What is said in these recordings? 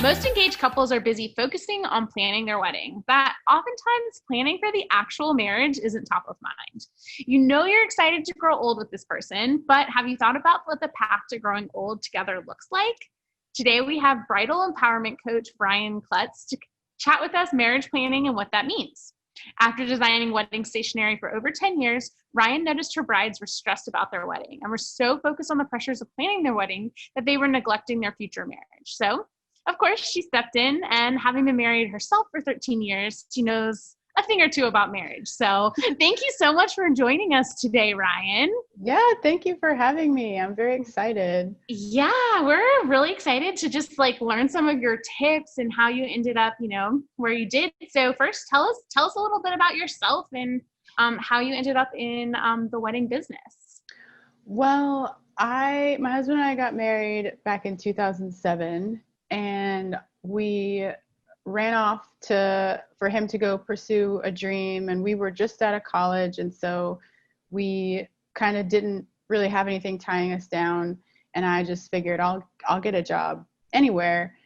Most engaged couples are busy focusing on planning their wedding, but oftentimes planning for the actual marriage isn't top of mind. You know you're excited to grow old with this person, but have you thought about what the path to growing old together looks like? Today we have Bridal Empowerment coach Ryan Kluttz to chat with us marriage planning and what that means. After designing wedding stationery for over 10 years, Ryan noticed her brides were stressed about their wedding and were so focused on the pressures of planning their wedding that they were neglecting their future marriage. So, of course, she stepped in, and having been married herself for 13 years, she knows a thing or two about marriage. So thank you so much for joining us today, Ryan. Yeah, thank you for having me. I'm very excited. Yeah, we're really excited to just learn some of your tips and how you ended up, where you did. So first, tell us a little bit about yourself and how you ended up in the wedding business. Well, my husband and I got married back in 2007. And we ran off for him to go pursue a dream, and we were just out of college, and so we kind of didn't really have anything tying us down. And I just figured I'll get a job anywhere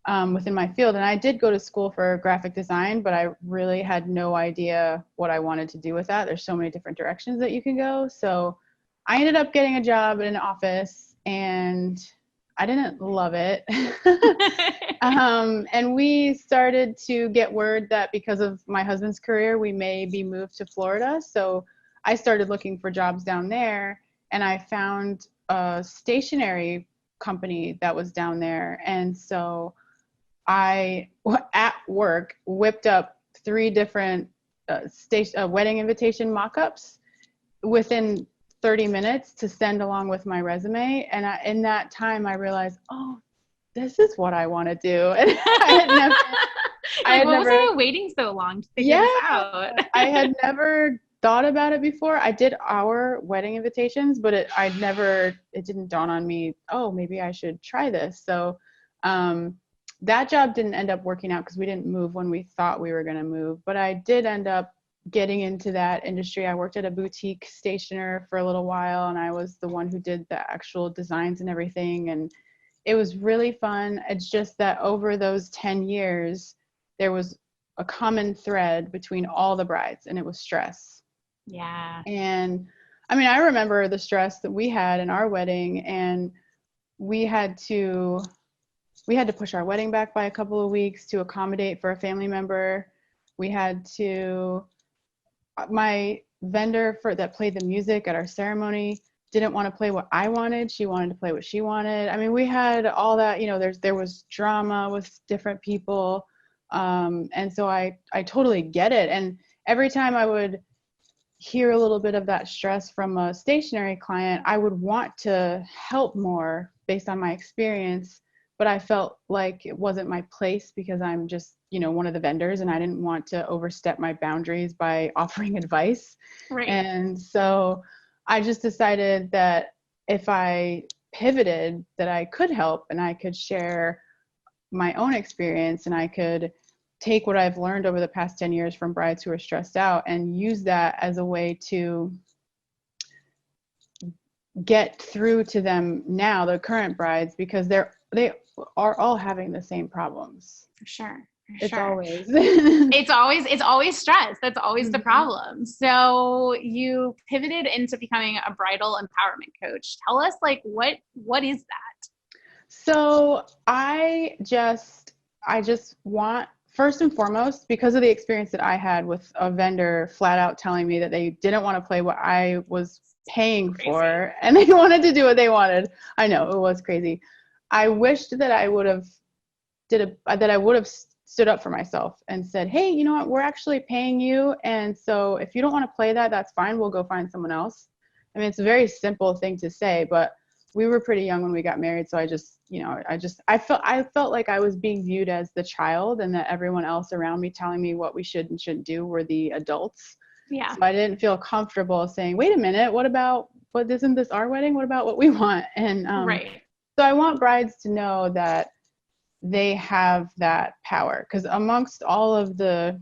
within my field. And I did go to school for graphic design, but I really had no idea what I wanted to do with that. There's so many different directions that you can go. So I ended up getting a job in an office, and I didn't love it. And we started to get word that because of my husband's career, we may be moved to Florida. So I started looking for jobs down there, and I found a stationery company that was down there. And so I, at work, whipped up 3 different wedding invitation mock-ups within 30 minutes to send along with my resume. And in that time, I realized, oh, this is what I want to do. And I was I waiting so long to figure this out? I had never thought about it before. I did our wedding invitations, but it didn't dawn on me, oh, maybe I should try this. So that job didn't end up working out because we didn't move when we thought we were going to move. But I did end up getting into that industry. I worked at a boutique stationer for a little while, and I was the one who did the actual designs and everything. And it was really fun. It's just that over those 10 years, there was a common thread between all the brides, and it was stress. Yeah. And I mean, I remember the stress that we had in our wedding, and we had to push our wedding back by a couple of weeks to accommodate for a family member. My vendor that played the music at our ceremony didn't want to play what I wanted. She wanted to play what she wanted. I mean, we had all that, there was drama with different people. And so I totally get it. And every time I would hear a little bit of that stress from a stationery client, I would want to help more based on my experience, but I felt like it wasn't my place because I'm just, one of the vendors, and I didn't want to overstep my boundaries by offering advice. Right. And so I just decided that if I pivoted, that I could help and I could share my own experience, and I could take what I've learned over the past 10 years from brides who are stressed out and use that as a way to get through to them now, the current brides, because they are all having the same problems. For sure. It's always it's always stress. That's always the problem. So you pivoted into becoming a bridal empowerment coach. Tell us what is that? So I just want, first and foremost, because of the experience that I had with a vendor flat out telling me that they didn't want to play what I was paying for, and they wanted to do what they wanted. I know, it was crazy. I wished that I would have stood up for myself and said, hey, you know what, we're actually paying you. And so if you don't want to play that, that's fine. We'll go find someone else. I mean, it's a very simple thing to say, but we were pretty young when we got married. So I felt like I was being viewed as the child, and that everyone else around me telling me what we should and shouldn't do were the adults. Yeah. So I didn't feel comfortable saying, wait a minute, what isn't this our wedding? What about what we want? And right. So I want brides to know that they have that power, because amongst all of the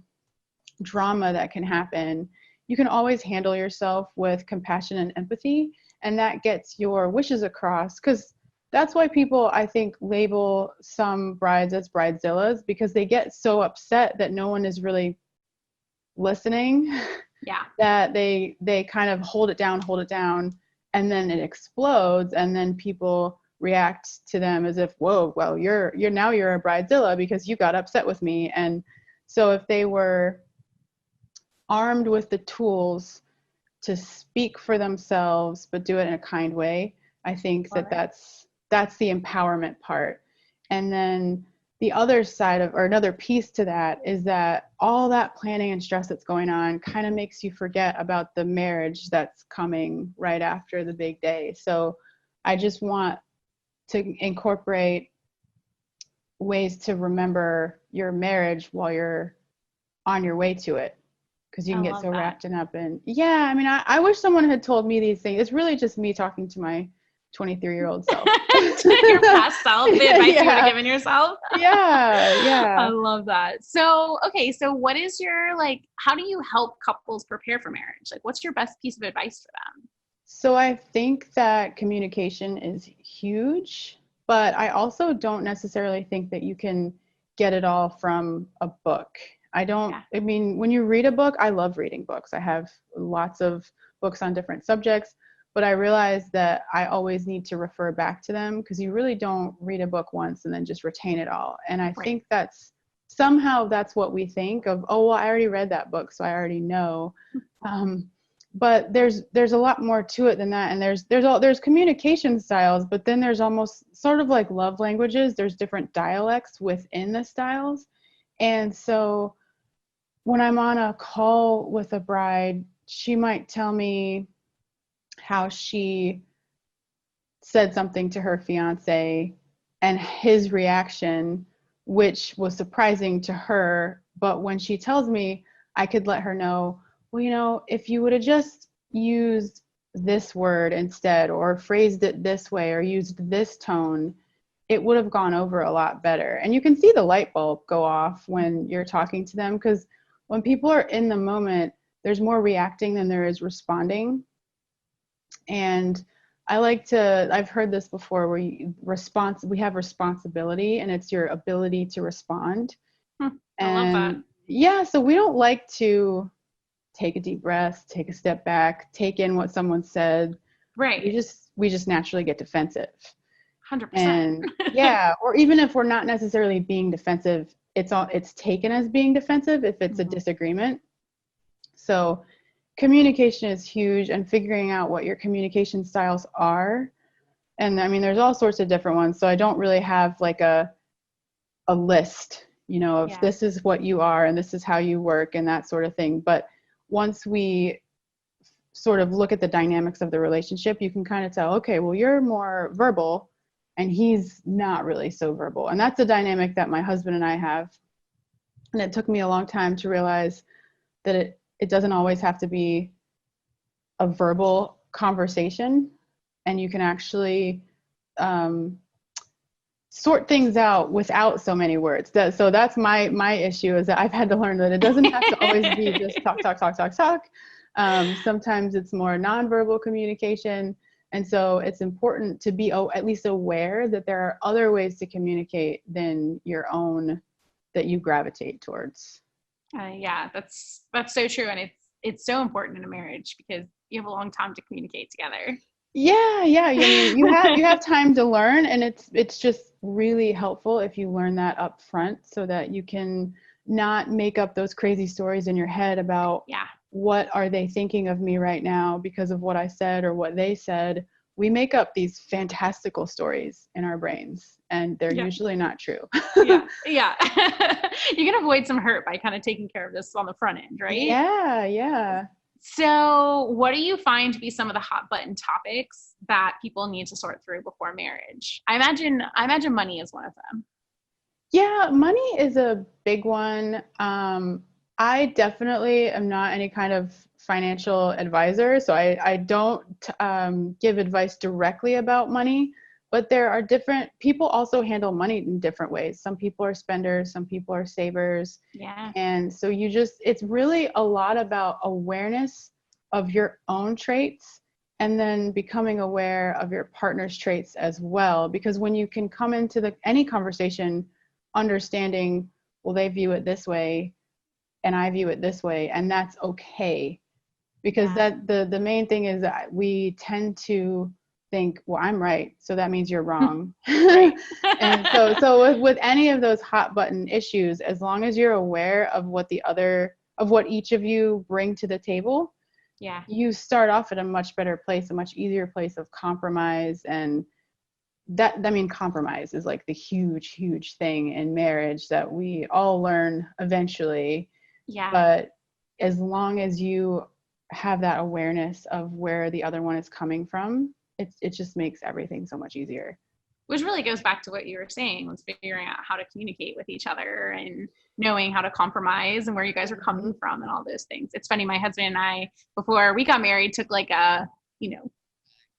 drama that can happen, you can always handle yourself with compassion and empathy, and that gets your wishes across. Because That's why people, I think, label some brides as bridezillas, because they get so upset that no one is really listening. Yeah. That they kind of hold it down, and then it explodes, and then people react to them as if, whoa, well, you're now you're a bridezilla because you got upset with me. And so if they were armed with the tools to speak for themselves but do it in a kind way, I think that's the empowerment part. And then the other side of, or another piece to that, is that all that planning and stress that's going on kind of makes you forget about the marriage that's coming right after the big day. So I just want to incorporate ways to remember your marriage while you're on your way to it, because you can get so wrapped up in, I mean, I wish someone had told me these things. It's really just me talking to my 23-year-old self. Your past self, the advice you would have given yourself. Yeah. I love that. So, okay, so what is your, like, how do you help couples prepare for marriage? Like, what's your best piece of advice for them? So I think that communication is huge, but I also don't necessarily think that you can get it all from a book. I mean, when you read a book, I love reading books. I have lots of books on different subjects, but I realize that I always need to refer back to them, because you really don't read a book once and then just retain it all. And I think that's what we think of, oh, well, I already read that book, so I already know. But there's a lot more to it than that. And there's communication styles, but then there's almost sort of like love languages. There's different dialects within the styles. And so when I'm on a call with a bride, she might tell me how she said something to her fiance and his reaction, which was surprising to her. But when she tells me, I could let her know, well, you know, if you would have just used this word instead, or phrased it this way, or used this tone, it would have gone over a lot better. And you can see the light bulb go off when you're talking to them, because when people are in the moment, there's more reacting than there is responding. And I've heard this before, where we have responsibility, and it's your ability to respond. I love that. Yeah, so we don't like to take a deep breath, take a step back, take in what someone said. Right. We just naturally get defensive. 100%. And or even if we're not necessarily being defensive, it's taken as being defensive if it's a disagreement. So communication is huge, and figuring out what your communication styles are. And I mean, there's all sorts of different ones. So I don't really have like a list, you know, of this is what you are and this is how you work and that sort of thing. But once we sort of look at the dynamics of the relationship, you can kind of tell, okay, well, you're more verbal and he's not really so verbal. And that's a dynamic that my husband and I have. And it took me a long time to realize that it doesn't always have to be a verbal conversation, and you can actually sort things out without so many words. So that's my issue, is that I've had to learn that it doesn't have to always be just talk. Sometimes it's more nonverbal communication. And so it's important to be at least aware that there are other ways to communicate than your own that you gravitate towards. Yeah, that's so true. And it's so important in a marriage, because you have a long time to communicate together. Yeah. You have time to learn, and it's just really helpful if you learn that up front, so that you can not make up those crazy stories in your head about what are they thinking of me right now because of what I said or what they said. We make up these fantastical stories in our brains, and they're usually not true. Yeah. You can avoid some hurt by kind of taking care of this on the front end, right? Yeah. So what do you find to be some of the hot button topics that people need to sort through before marriage? I imagine money is one of them. Yeah, money is a big one. I definitely am not any kind of financial advisor, so I don't give advice directly about money, but there are different people also handle money in different ways. Some people are spenders, some people are savers. Yeah. And so it's really a lot about awareness of your own traits and then becoming aware of your partner's traits as well. Because when you can come into any conversation understanding, well, they view it this way and I view it this way, and that's okay. Because that the main thing is that we tend to think, well, I'm right, so that means you're wrong. And so with any of those hot button issues, as long as you're aware of what each of you bring to the table, you start off at a much better place, a much easier place of compromise. And compromise is like the huge thing in marriage that we all learn eventually. But as long as you have that awareness of where the other one is coming from, it just makes everything so much easier. Which really goes back to what you were saying, was figuring out how to communicate with each other and knowing how to compromise and where you guys are coming from and all those things. It's funny, my husband and I, before we got married, took like a,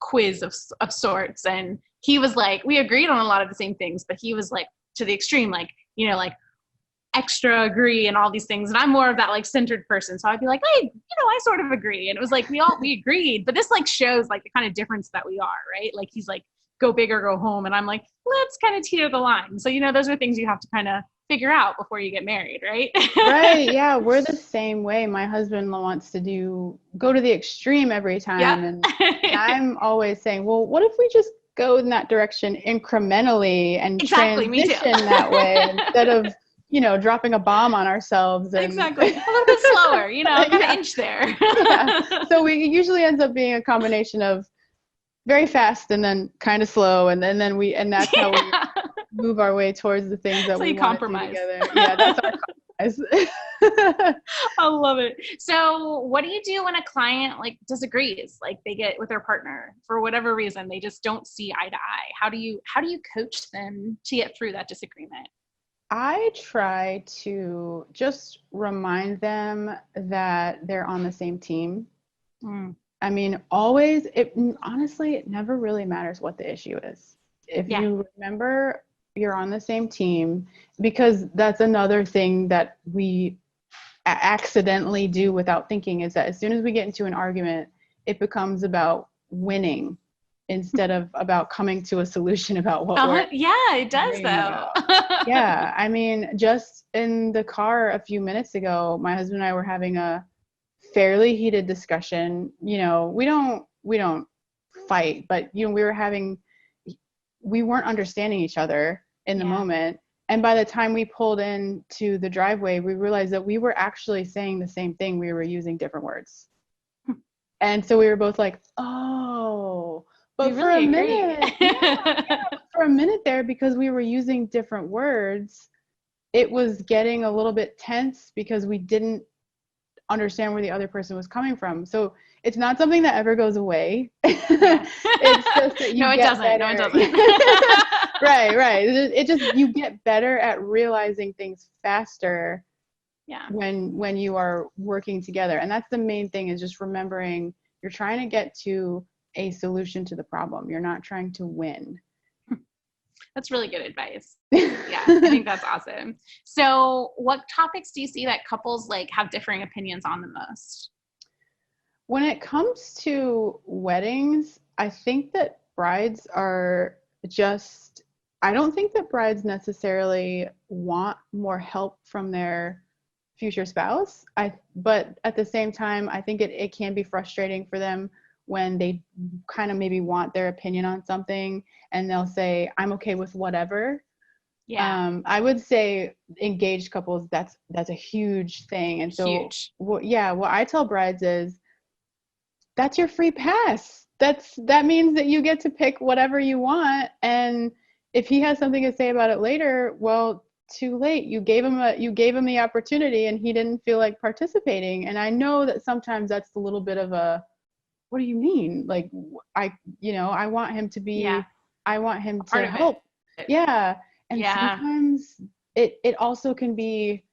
quiz of sorts. And he was like, we agreed on a lot of the same things, but he was like to the extreme, like, like extra agree and all these things. And I'm more of that like centered person. So I'd be like, hey, I sort of agree. And it was like, we agreed, but this like shows like the kind of difference that we are, right? Like he's like, go big or go home. And I'm like, let's kind of teeter the line. So, those are things you have to kind of figure out before you get married, right? Right. Yeah. We're the same way. My husband wants to go to the extreme every time. And I'm always saying, well, what if we just go in that direction incrementally and transition that way instead of, dropping a bomb on ourselves. And exactly. A little bit slower, kind of inch there. So we usually ends up being a combination of very fast and then kind of slow. And that's how we move our way towards the things that we want to do together. Yeah, that's our compromise. I love it. So what do you do when a client like disagrees, like they get with their partner for whatever reason, they just don't see eye to eye? How do you coach them to get through that disagreement? I try to just remind them that they're on the same team. I mean, honestly, it never really matters what the issue is. If you remember, you're on the same team, because that's another thing that we accidentally do without thinking, is that as soon as we get into an argument, it becomes about winning instead of about coming to a solution about what it does though. Yeah. I mean, just in the car a few minutes ago, my husband and I were having a fairly heated discussion. We don't fight, but we weren't understanding each other in the moment. And by the time we pulled into the driveway, we realized that we were actually saying the same thing. We were using different words. And so we were both like, oh, but for a minute, for a minute there, because we were using different words, it was getting a little bit tense because we didn't understand where the other person was coming from. So it's not something that ever goes away. It's just that it doesn't. Right. It just, you get better at realizing things faster when you are working together. And that's the main thing, is just remembering you're trying to get to a solution to the problem. You're not trying to win. That's really good advice. Yeah, I think that's awesome. So what topics do you see that couples like have differing opinions on the most? When it comes to weddings, I think that brides are just, I don't think that brides necessarily want more help from their future spouse. But at the same time, I think it can be frustrating for them when they kind of maybe want their opinion on something and they'll say, I'm okay with whatever. Yeah. I would say engaged couples, that's a huge thing. And so, what I tell brides is, that's your free pass. That means that you get to pick whatever you want. And if he has something to say about it later, well, too late. You gave him the opportunity and he didn't feel like participating. And I know that sometimes that's a little bit of a, what do you mean? Like, I want him to be, I want him to help. Yeah. And sometimes it also can be,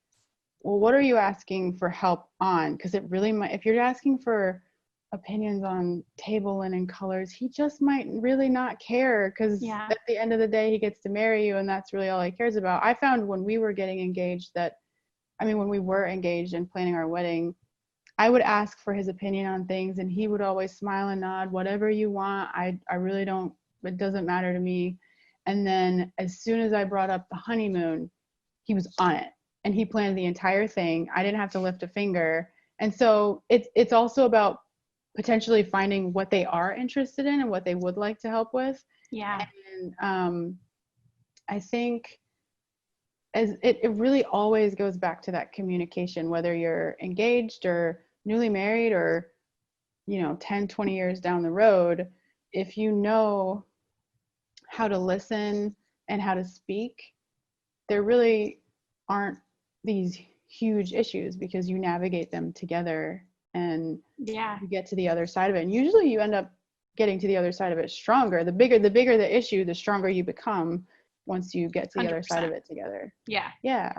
well, what are you asking for help on? Because it really might, if you're asking for opinions on table linen colors, he just might really not care, because at the end of the day, he gets to marry you and that's really all he cares about. I found when we were getting engaged when we were engaged and planning our wedding, I would ask for his opinion on things, and he would always smile and nod, whatever you want. I really don't, it doesn't matter to me. And then as soon as I brought up the honeymoon, he was on it, and he planned the entire thing. I didn't have to lift a finger. And so it's also about potentially finding what they are interested in and what they would like to help with. Yeah. And I think as it really always goes back to that communication, whether you're engaged or newly married or, 10, 20 years down the road, if you know how to listen and how to speak, there really aren't these huge issues because you navigate them together and you get to the other side of it. And usually you end up getting to the other side of it stronger. The bigger the issue, the stronger you become once you get to the 100%. Other side of it together. Yeah. Yeah.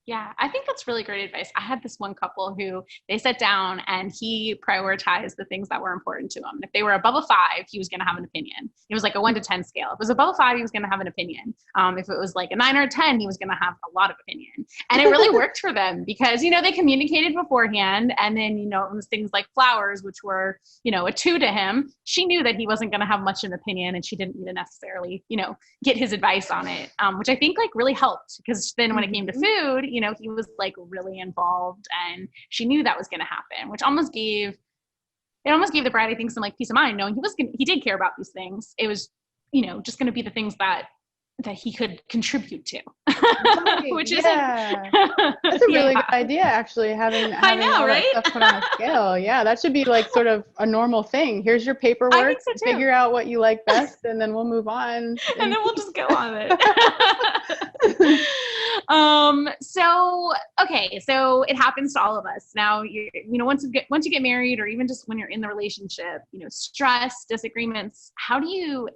Yeah, I think that's really great advice. I had this one couple who they sat down and he prioritized the things that were important to him. If they were above a 5, he was going to have an opinion. It was like a 1 to 10 scale. If it was above a 5, he was going to have an opinion. If it was like a 9 or a 10, he was going to have a lot of opinion. And it really worked for them because, they communicated beforehand. And then, it was things like flowers, which were, a 2 to him. She knew that he wasn't going to have much an opinion and she didn't need to necessarily, get his advice on it, which I think like really helped because then when it came to food, he was like really involved and she knew that was going to happen, which almost gave the bride, I think, some like peace of mind knowing he did care about these things. It was, just going to be the things that he could contribute to, which is that's a really good idea, actually, having I know, all right? that stuff put on a scale. Yeah, that should be like sort of a normal thing. Here's your paperwork. I think so too. Figure out what you like best, and then we'll move on. And then we'll just go on it. So it happens to all of us. Now, once you get married, or even just when you're in the relationship, stress, disagreements, how do you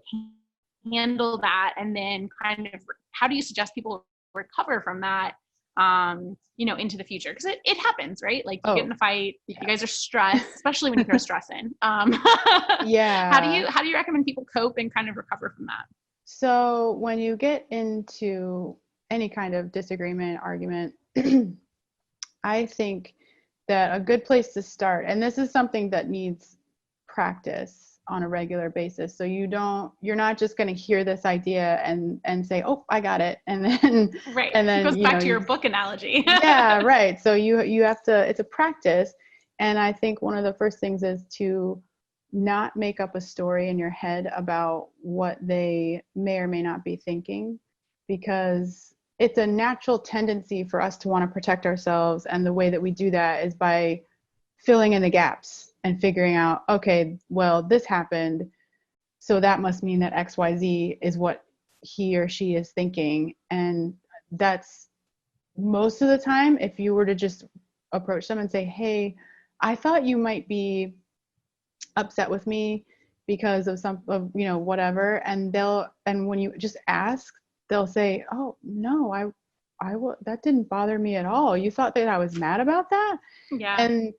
handle that? And then kind of, how do you suggest people recover from that, into the future? Because it happens, right? Like you get in a fight, you guys are stressed, especially when you throw stress in. Yeah. How do you recommend people cope and kind of recover from that? So when you get into any kind of disagreement, argument, I think that a good place to start, and this is something that needs practice on a regular basis. So you're not just going to hear this idea and say, oh, I got it. And then, right. And then it goes back to your book analogy. Yeah, right. So you have to, it's a practice. And I think one of the first things is to not make up a story in your head about what they may or may not be thinking, because it's a natural tendency for us to want to protect ourselves. And the way that we do that is by filling in the gaps and figuring out, okay, well, this happened, so that must mean that XYZ is what he or she is thinking. And that's most of the time, if you were to just approach them and say, hey, I thought you might be upset with me because of whatever. And when you just ask, they'll say, oh, no, that didn't bother me at all. You thought that I was mad about that? Yeah. And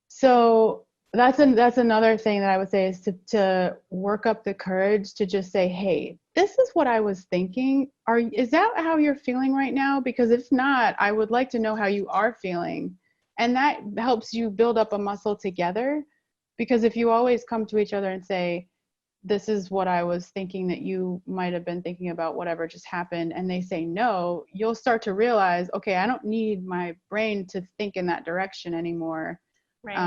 so that's another thing that I would say is to work up the courage to just say, hey, this is what I was thinking. Is that how you're feeling right now? Because if not, I would like to know how you are feeling. And that helps you build up a muscle together. Because if you always come to each other and say, this is what I was thinking that you might have been thinking about whatever just happened, and they say no, you'll start to realize, okay, I don't need my brain to think in that direction anymore. Right.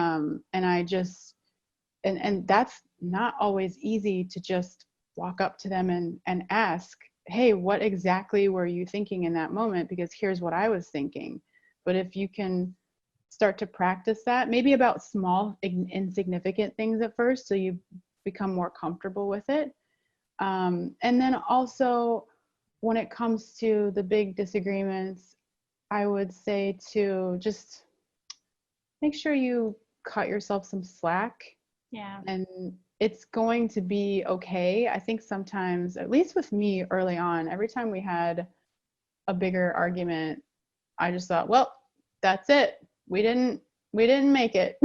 And that's not always easy to just walk up to them and ask, hey, what exactly were you thinking in that moment? Because here's what I was thinking. But if you can start to practice that, maybe about small, insignificant things at first, so you become more comfortable with it. And then also, when it comes to the big disagreements, I would say to just make sure you cut yourself some slack. Yeah. And it's going to be okay. I think sometimes, at least with me early on, every time we had a bigger argument, I just thought, well, that's it. We didn't make it.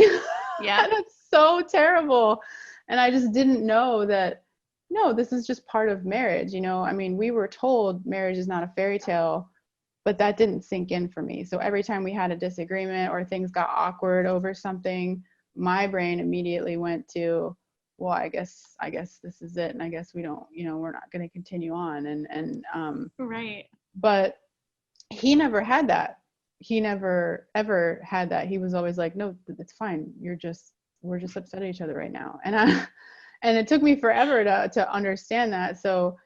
Yeah. That's so terrible. And I just didn't know that, no, this is just part of marriage. I mean, we were told marriage is not a fairy tale, but that didn't sink in for me. So every time we had a disagreement or things got awkward over something, my brain immediately went to, well, I guess this is it. And I guess we don't, we're not going to continue on. Right. But he never had that. He never ever had that. He was always like, no, it's fine. We're just upset at each other right now. And it took me forever to understand that. So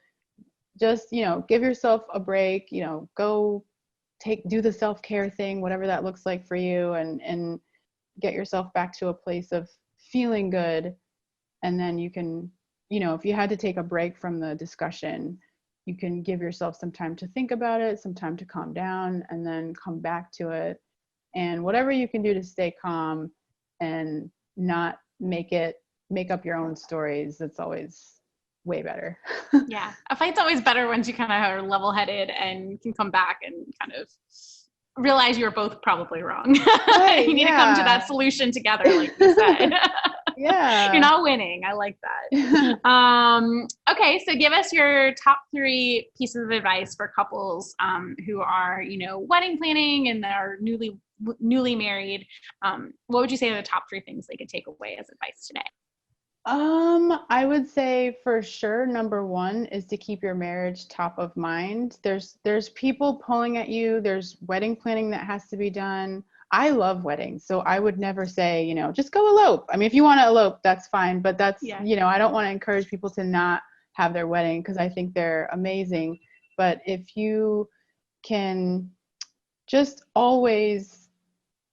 just, give yourself a break, go do the self-care thing, whatever that looks like for you, and get yourself back to a place of feeling good. And then you can, if you had to take a break from the discussion, you can give yourself some time to think about it, some time to calm down, and then come back to it. And whatever you can do to stay calm and not make up your own stories, it's always way better. Yeah. A fight's always better once you kind of are level-headed and can come back and kind of realize you were both probably wrong. Right, you need to come to that solution together, like you said. Yeah. You're not winning. I like that. Okay. So give us your top 3 pieces of advice for couples who are, wedding planning and they're newly married. What would you say are the top 3 things they could take away as advice today? I would say for sure, number 1 is to keep your marriage top of mind. There's people pulling at you. There's wedding planning that has to be done. I love weddings, so I would never say, just go elope. I mean, if you want to elope, that's fine, but that's, I don't want to encourage people to not have their wedding because I think they're amazing. But if you can just always,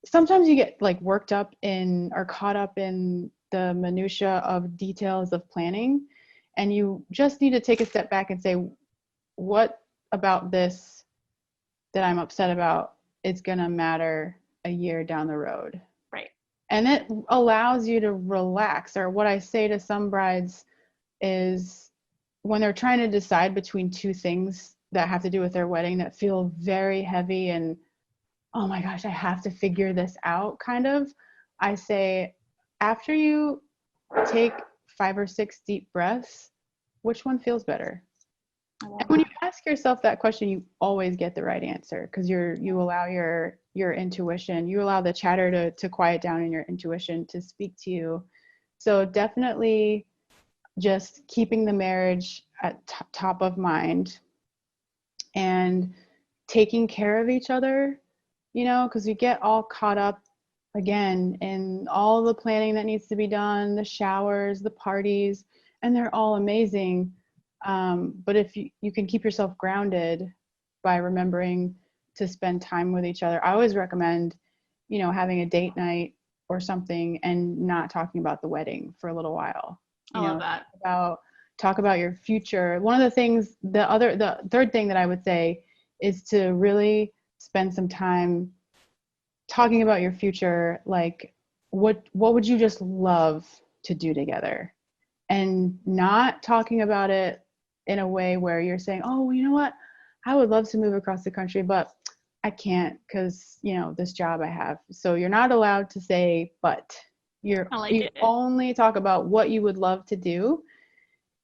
sometimes you get like worked up in or caught up in the minutia of details of planning, and you just need to take a step back and say, what about this that I'm upset about is going to matter a year down the road. Right. And it allows you to relax. Or what I say to some brides is when they're trying to decide between 2 things that have to do with their wedding that feel very heavy and, oh my gosh, I have to figure this out kind of, I say, after you take 5 or 6 deep breaths, which one feels better? And when you ask yourself that question, you always get the right answer because you allow your intuition, you allow the chatter to quiet down and your intuition to speak to you. So definitely just keeping the marriage at top of mind and taking care of each other, because we get all caught up again in all the planning that needs to be done, the showers, the parties, and they're all amazing. But if you can keep yourself grounded by remembering to spend time with each other. I always recommend, having a date night or something and not talking about the wedding for a little while. I love that. Talk about your future. One of the things, the third thing that I would say is to really spend some time talking about your future. Like what would you just love to do together, and not talking about it in a way where you're saying, oh, well, you know what? I would love to move across the country, but I can't because, this job I have. So you're not allowed to say, but you only talk about what you would love to do.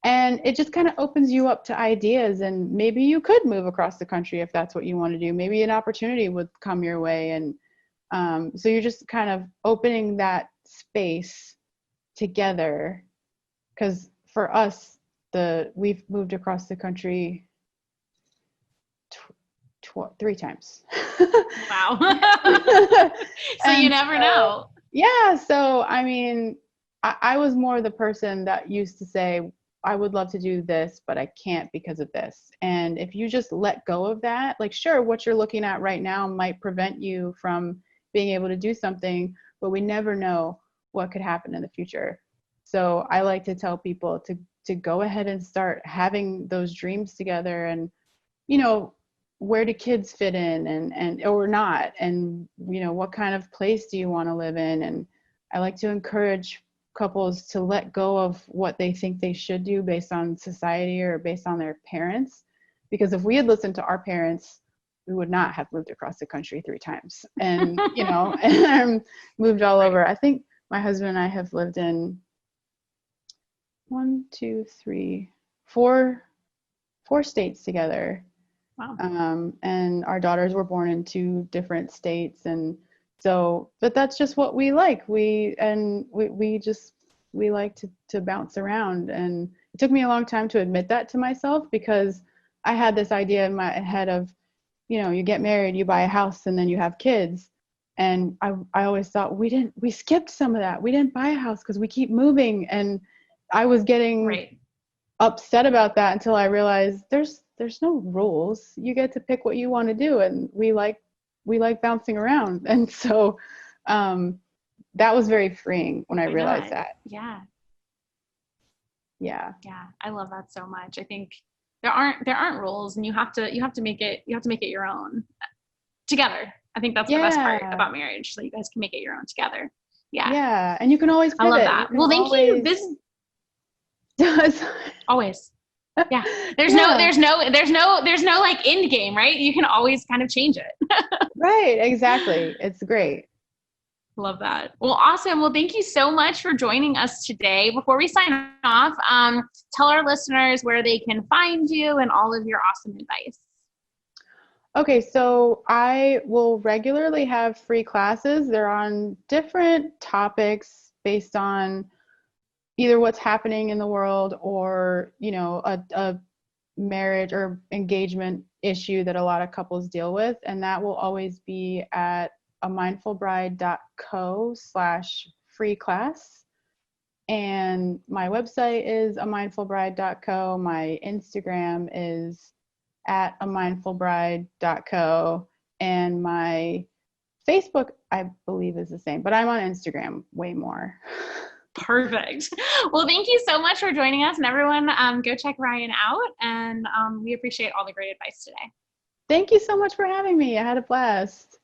And it just kind of opens you up to ideas. And maybe you could move across the country if that's what you want to do. Maybe an opportunity would come your way. And so you're just kind of opening that space together. Because for us, we've moved across the country 3 times. Wow. So you never know. Yeah. So, I mean, I was more the person that used to say, I would love to do this, but I can't because of this. And if you just let go of that, like, sure, what you're looking at right now might prevent you from being able to do something, but we never know what could happen in the future. So I like to tell people to go ahead and start having those dreams together, and, where do kids fit in and or not, and what kind of place do you want to live in. And I like to encourage couples to let go of what they think they should do based on society or based on their parents, because if we had listened to our parents, we would not have moved across the country 3 times and and moved all over. I think my husband and I have lived in 4 states together. Wow. And our daughters were born in 2 different states. And so, but that's just what we like. We like to bounce around. And it took me a long time to admit that to myself, because I had this idea in my head of, you get married, you buy a house, and then you have kids. And I always thought we skipped some of that. We didn't buy a house because we keep moving. And I was getting upset about that until I realized there's no rules. You get to pick what you want to do. And we like bouncing around. And so, that was very freeing when I realized that. Yeah. Yeah. Yeah. I love that so much. I think there aren't rules, and you have to make it your own together. I think that's the best part about marriage. So you guys can make it your own together. Yeah. Yeah. And you can always pivot. I love that. Well, thank you. This always. Yeah. There's no like end game, right? You can always kind of change it. Right. Exactly. It's great. Love that. Well, awesome. Well, thank you so much for joining us today. Before we sign off, tell our listeners where they can find you and all of your awesome advice. Okay, so I will regularly have free classes. They're on different topics based on either what's happening in the world or, a marriage or engagement issue that a lot of couples deal with. And that will always be at amindfulbride.co/free class. And my website is amindfulbride.co. My Instagram is at amindfulbride.co, and my Facebook, I believe, is the same, but I'm on Instagram way more. Perfect. Well, thank you so much for joining us, and everyone, go check Ryan out, and we appreciate all the great advice today. Thank you so much for having me. I had a blast.